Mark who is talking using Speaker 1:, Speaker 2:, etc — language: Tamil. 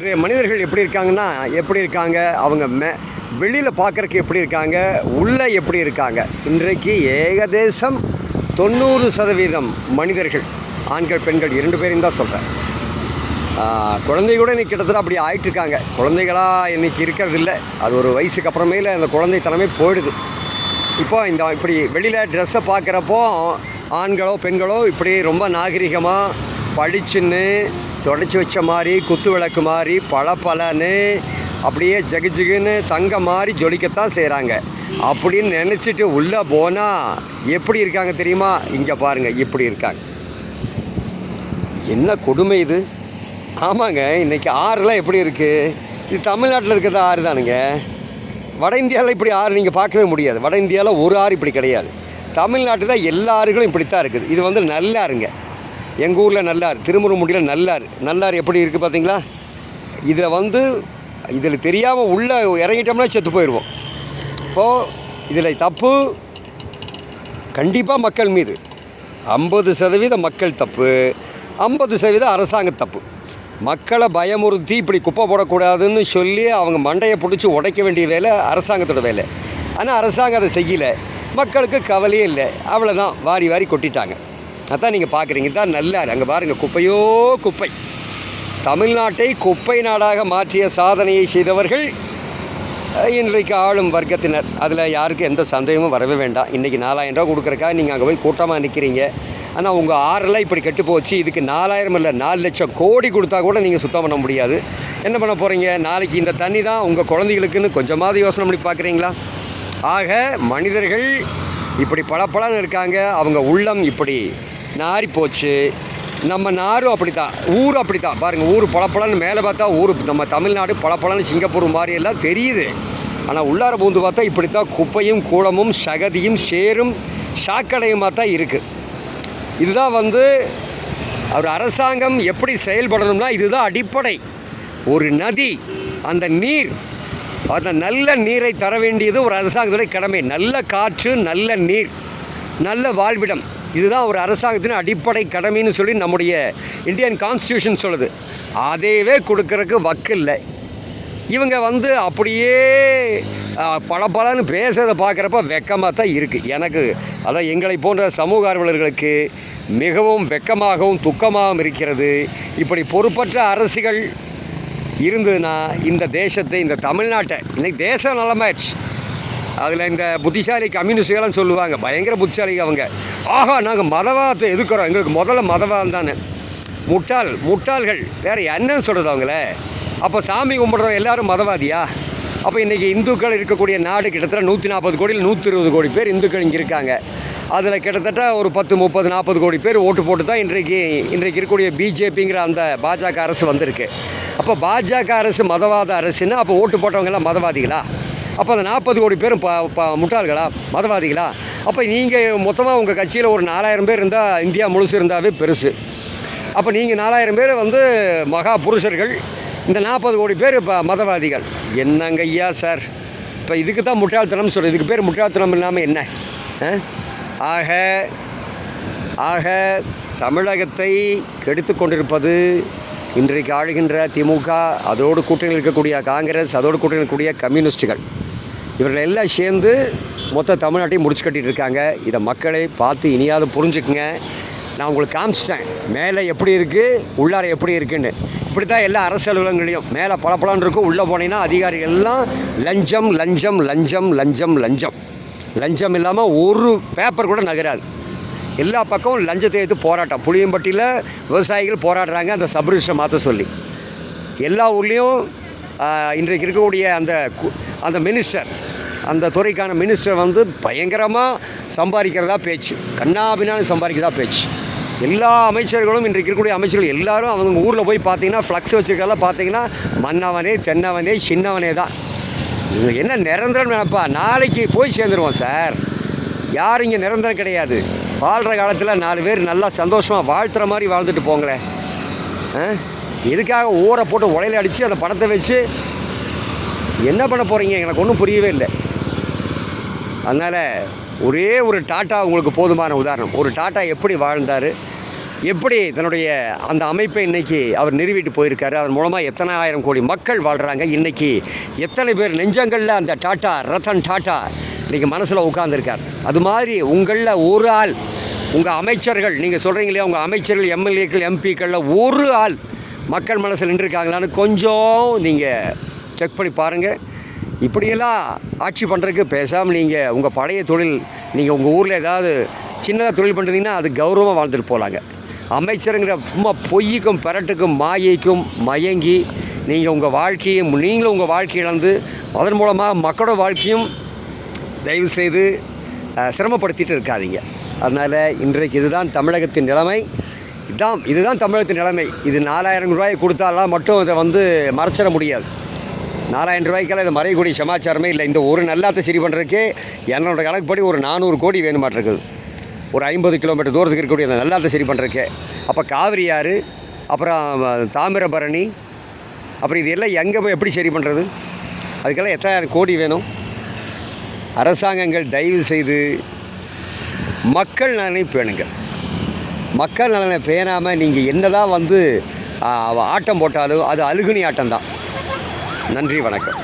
Speaker 1: இன்றைய மனிதர்கள் எப்படி இருக்காங்க அவங்க வெளியில் பார்க்குறக்கு எப்படி இருக்காங்க, உள்ளே எப்படி இருக்காங்க? இன்றைக்கு ஏகதேசம் 90% மனிதர்கள், ஆண்கள் பெண்கள் 2 பேரையும் தான் சொல்கிறேன். குழந்தை கூட இன்றைக்கி கிட்டத்தட்ட அப்படி ஆகிட்டுருக்காங்க. குழந்தைகளாக இன்றைக்கி இருக்கிறது இல்லை. அது ஒரு வயசுக்கு அப்புறமேல அந்த குழந்தைத்தனமே போயிடுது. இப்படி வெளியில் ட்ரெஸ்ஸை பார்க்குறப்போ ஆண்களோ பெண்களோ இப்படி ரொம்ப நாகரிகமாக படிச்சுன்னு தொடச்சி வச்ச மாதிரி, குத்து விளக்கு மாதிரி, பளபளன்னு அப்படியே ஜகுன்னு தங்க மாதிரி ஜொலிக்கத்தான் செய்கிறாங்க. அப்படின்னு நினச்சிட்டு உள்ளே போனால் எப்படி இருக்காங்க தெரியுமா? இங்கே பாருங்கள், இப்படி இருக்காங்க. என்ன கொடுமை இது! ஆமாங்க, இன்றைக்கி ஆறுலாம் எப்படி இருக்குது? இது தமிழ்நாட்டில் இருக்கிறது ஆறு தானுங்க. வட இந்தியாவில் இப்படி ஆறு நீங்கள் பார்க்கவே முடியாது. வட இந்தியாவில் ஒரு ஆறு இப்படி கிடையாது. தமிழ்நாட்டில் தான் எல்லா ஆறுகளும் இப்படித்தான் இருக்குது. இது வந்து நல்லாருங்க. எங்கள் ஊரில் நல்லாறு, திருமுருமுடியில் நல்லாறு எப்படி இருக்குது பார்த்தீங்களா? இதில் தெரியாமல் உள்ளே இறங்கிட்டோம்னா செத்து போயிடுவோம். இப்போது இதில் தப்பு கண்டிப்பாக மக்கள் மீது. 50% மக்கள் தப்பு, 50% அரசாங்க தப்பு. மக்களை பயமுறுத்தி இப்படி குப்பை போடக்கூடாதுன்னு சொல்லி அவங்க மண்டையை பிடிச்சி உடைக்க வேண்டிய வேலை அரசாங்கத்தோட வேலை. ஆனால் அரசாங்கம் அதை செய்யலை. மக்களுக்கு கவலையே இல்லை. அவ்வளோதான், வாரி வாரி கொட்டிட்டாங்க. அதான் நீங்கள் பார்க்குறீங்க. தான் நல்லாரு. அங்கே பாருங்கள், குப்பையோ குப்பை. தமிழ்நாட்டை குப்பை நாடாக மாற்றிய சாதனையை செய்தவர்கள் இன்றைக்கு ஆளும் வர்க்கத்தினர். அதில் யாருக்கும் எந்த சந்தேகமும் வரவே வேண்டாம். இன்றைக்கி 4000 ரூபா கொடுக்குறக்காக நீங்கள் அங்கே போய் கூட்டமாக நிற்கிறீங்க. ஆனால் உங்கள் ஆறெல்லாம் இப்படி கெட்டு போச்சு. இதுக்கு 4000 இல்லை 4 லட்சம் கோடி கொடுத்தா கூட நீங்கள் சுத்தம் பண்ண முடியாது. என்ன பண்ண போகிறீங்க? நாளைக்கு இந்த தண்ணி தான் உங்கள் குழந்தைகளுக்குன்னு கொஞ்சமாவது யோசனை பண்ணி பார்க்குறீங்களா? ஆக மனிதர்கள் இப்படி பளபளன்னு இருக்காங்க. அவங்க உள்ளம் இப்படி நாரி போச்சு. நம்ம நாரும் அப்படி தான், ஊர் அப்படி தான். பாருங்கள், ஊர் பளபளன்னு மேலே பார்த்தா ஊர் நம்ம தமிழ்நாடு பளபளன்னு சிங்கப்பூர் மாதிரி எல்லாம் தெரியுது. ஆனால் உள்ளார பூந்து பார்த்தா இப்படி தான் குப்பையும் கூடமும் சகதியும் சேரும் சாக்கடையுமாக தான் இருக்குது. இதுதான் ஒரு அரசாங்கம் எப்படி செயல்படணும்னா இதுதான் அடிப்படை. ஒரு நதி, அந்த நீர், அந்த நல்ல நீரை தர வேண்டியது ஒரு அரசாங்கத்துடைய கடமை. நல்ல காற்று, நல்ல நீர், நல்ல வாழ்விடம், இதுதான் ஒரு அரசாங்கத்தின் அடிப்படை கடமைன்னு சொல்லி நம்முடைய இந்தியன் கான்ஸ்டியூஷன் சொல்லுது. அதையவே கொடுக்கறதுக்கு வக்கு இல்லை. இவங்க அப்படியே பலன்னு பேசுறதை பார்க்குறப்ப வெக்கமாக தான் இருக்குது எனக்கு. அதான் எங்களை போன்ற சமூக ஆர்வலர்களுக்கு மிகவும் வெக்கமாகவும் துக்கமாகவும் இருக்கிறது. இப்படி பொறுப்பற்ற அரசுகள் இருந்ததுன்னா இந்த தேசத்தை, இந்த தமிழ்நாட்டை, இன்றைக்கி தேசம் நலமாயிடுச்சு. அதில் இந்த புத்திசாலி கம்யூனிஸ்டுகள்லாம் சொல்லுவாங்க, பயங்கர புத்திசாலிங்க அவங்க. ஆஹா, நாங்கள் மதவாதத்தை எதுக்குறோம், எங்களுக்கு முதல்ல மதவாதம் தானே. முட்டாள்கள் வேறு என்னன்னு சொல்கிறது அவங்கள? அப்போ சாமி கும்பிட்றவங்க எல்லோரும் மதவாதியா? அப்போ இன்றைக்கி இந்துக்கள் இருக்கக்கூடிய நாடு கிட்டத்தட்ட 140 கோடியில் 120 கோடி பேர் இந்துக்கள் இங்கே இருக்காங்க. அதில் கிட்டத்தட்ட ஒரு 10, 30, 40 கோடி பேர் ஓட்டு போட்டு தான் இன்றைக்கு இருக்கக்கூடிய பிஜேபிங்கிற அந்த பாஜக அரசு வந்திருக்கு. அப்போ பாஜக அரசு மதவாத அரசுன்னா அப்போ ஓட்டு போட்டவங்கெல்லாம் மதவாதிகளா? அப்போ அந்த 40 கோடி பேரும் முட்டாள்களா, மதவாதிகளா? அப்போ நீங்கள் மொத்தமாக உங்கள் கட்சியில் ஒரு 4000 பேர் இருந்தால் இந்தியா முழுசு இருந்தாவே பெருசு. அப்போ நீங்கள் 4000 பேர் மகா புருஷர்கள், இந்த 40 கோடி பேர் இப்போ மதவாதிகள். என்னங்க ஐயா சார், இப்போ இதுக்கு தான் முட்டாள்தனம் சொல்கிறது. இதுக்கு பேர் முட்டாள்தனம் இல்லாமல் என்ன? ஆக தமிழகத்தை கெடுத்து கொண்டிருப்பது இன்றைக்கு ஆளுகின்ற திமுக, அதோடு கூட்டணியில் இருக்கக்கூடிய காங்கிரஸ், அதோடு கூட்டணியில் இருக்கக்கூடிய கம்யூனிஸ்டுகள், இவர்கள் எல்லாம் சேர்ந்து மொத்த தமிழ்நாட்டையும் முடிச்சு கட்டிகிட்டு இருக்காங்க. இதை மக்களை பார்த்து இனியாவது புரிஞ்சுக்குங்க. நான் உங்களுக்கு காமிச்சிட்டேன் மேலே எப்படி இருக்குது, உள்ளார எப்படி இருக்குன்னு. இப்படி தான் எல்லா அரசு அலுவலகங்களையும் மேலே பளபளன்னு இருக்கும். உள்ளே போனீங்கன்னா அதிகாரிகள் எல்லாம் லஞ்சம் லஞ்சம் லஞ்சம் லஞ்சம் லஞ்சம் லஞ்சம் இல்லாமல் ஒரு பேப்பர் கூட நகராது. எல்லா பக்கமும் லஞ்சத்தை எடுத்து போராட்டம். புளியம்பட்டியில் விவசாயிகள் போராடுறாங்க அந்த சப்ரிஜிஸ்டரை மாற்ற சொல்லி. எல்லா ஊர்லேயும் இன்றைக்கு இருக்கக்கூடிய அந்த மினிஸ்டர், அந்த துறைக்கான மினிஸ்டர் பயங்கரமாக சம்பாதிக்கிறதா பேச்சு, கண்ணாபின்னான்னு சம்பாதிக்கிறதா பேச்சு. எல்லா அமைச்சர்களும் இன்றைக்கு இருக்கக்கூடிய அமைச்சர்கள் எல்லோரும் அவங்க ஊரில் போய் பார்த்தீங்கன்னா ஃப்ளக்ஸ் வச்சுருக்கெல்லாம் பார்த்தீங்கன்னா மன்னவனே தென்னவனே சின்னவனே தான். இது என்ன நிரந்தரம் நினைப்பா? நாளைக்கு போய் சேர்ந்துருவோம் சார். யாரும் இங்கே நிரந்தரம் கிடையாது. வாழ்கிற காலத்தில் 4 பேர் நல்லா சந்தோஷமாக வாழ்த்துற மாதிரி வாழ்ந்துட்டு போங்களேன். எதுக்காக ஊரை போட்டு உலையில் அடித்து அந்த பணத்தை வச்சு என்ன பண்ண போகிறீங்க? எனக்கு ஒன்றும் புரியவே இல்லை. அதனால் ஒரே ஒரு டாட்டா உங்களுக்கு போதுமான உதாரணம். ஒரு டாட்டா எப்படி வாழ்ந்தார், எப்படி தன்னுடைய அந்த அமைப்பை இன்றைக்கி அவர் நிறுவிட்டு போயிருக்காரு. அதன் மூலமாக எத்தனை ஆயிரம் கோடி மக்கள் வாழ்கிறாங்க. இன்றைக்கி எத்தனை பேர் நெஞ்சங்களில் அந்த டாட்டா ரத்தன் டாட்டா இன்றைக்கி மனசில் உட்காந்துருக்கார். அது மாதிரி உங்களில் ஒரு ஆள், உங்கள் அமைச்சர்கள், நீங்கள் சொல்கிறீங்களே உங்கள் அமைச்சர்கள், எம்எல்ஏக்கள், எம்பிக்களில் ஒரு ஆள் மக்கள் மனசில் நின்றுருக்காங்களான்னு கொஞ்சம் நீங்கள் செக் பண்ணி பாருங்கள். இப்படியெல்லாம் ஆட்சி பண்ணுறதுக்கு பேசாமல் நீங்கள் உங்கள் பழைய தொழில், நீங்கள் உங்கள் ஊரில் ஏதாவது சின்னதாக தொழில் பண்ணுறீங்கன்னா அது கௌரவமாக வாழ்ந்துட்டு போகலாங்க. அமைச்சருங்கிற சும்மா பொய்யுக்கும் பெரட்டுக்கும் மாயைக்கும் மயங்கி நீங்கள் உங்கள் வாழ்க்கையும் நீங்களும் உங்கள் வாழ்க்கை இழந்து அதன் மூலமாக மக்களோட வாழ்க்கையும் தயவுசெய்து சிரமப்படுத்திட்டு இருக்காதீங்க. அதனால் இன்றைக்கு இதுதான் தமிழகத்தின் நிலைமை. இதுதான் தமிழகத்தின் நிலைமை. இது 4000 ரூபாய் கொடுத்தாலாம் மட்டும் இதை மறைச்சிட முடியாது. 4000 ரூபாய்க்கெல்லாம் இதை மறையக்கூடிய சமாச்சாரமே இல்லை. இந்த ஒரு நல்லாத்தை சரி பண்ணுறதுக்கே என்னோடய கணக்குப்படி ஒரு 400 கோடி வேணுமாட்டிருக்குது. ஒரு 50 கிலோமீட்டர் தூரத்துக்கு இருக்கக்கூடிய அந்த நல்லாத்தை சரி பண்ணுறதுக்கே. அப்போ காவிரி ஆறு, அப்புறம் தாமிரபரணி, அப்புறம் இது எல்லாம் எங்கே போய் எப்படி சரி பண்ணுறது? அதுக்கெல்லாம் எத்தனை கோடி வேணும்? அரசாங்கங்கள் தயவு செய்து மக்கள் நலனை பேணுங்க. மக்கள் நலனை பேணாமல் நீங்கள் என்ன தான் ஆட்டம் போட்டாலும் அது அழுகுனி ஆட்டம்தான். நன்றி, வணக்கம்.